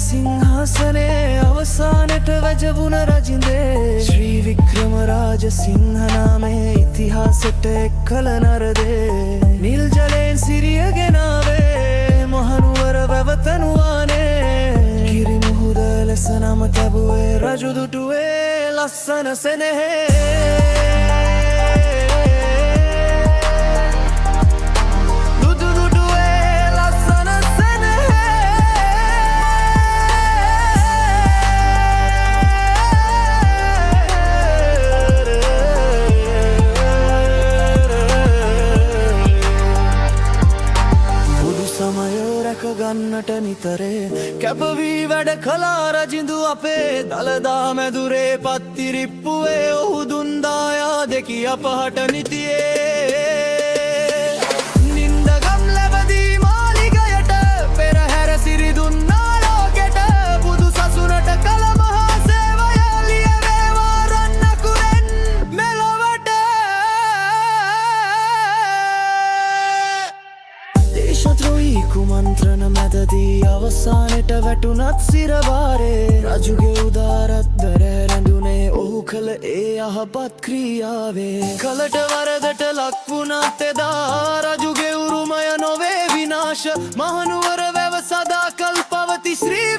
සිංහාසනේ අවසානට වැජබුණ රජින්දේ ශ්‍රී වික්‍රම රාජසිංහ නාමයේ ඉතිහාසෙට එක්කල නරදේ නිල් ජලයෙන් සිරිය ගෙනාවේ මහනුවර වැවතනුවානේ කිරි මුහුද ලෙස නම තැබුවේ රජු දුටුවේ ලස්සන සෙනෙහේ ගන්නට නිතරේ කැපවී වැඩ කලා රජිඳු අපේ දළදා මැදුරේ පත්තිරිප්පුවේ ඔහු දුන්දායා දෙකි අපහට නිතියේ නින්දගම් ලැබදී මාලිගයට පෙරහැර සිරි දුන්නා ලෝකෙට බුදු සසුනට කළ මහා සේවය ලියවේවා රන්නකුරෙන් මෙලොවට දේශද්‍රෝහී කුමන්ත්‍රණ මැදදී අවසානට වැටුනත් සිරවාරේ රජුගේ උදාරත් දැරැඳුනේ ඔහු කළ ඒ යහපත් ක්‍රියාවේ කලට වරදට ලක්වුණත් එදා රජුගේ උරුමය නොවේ විනාශ මහනුවර වැව සදාකල් පවති ශ්‍රී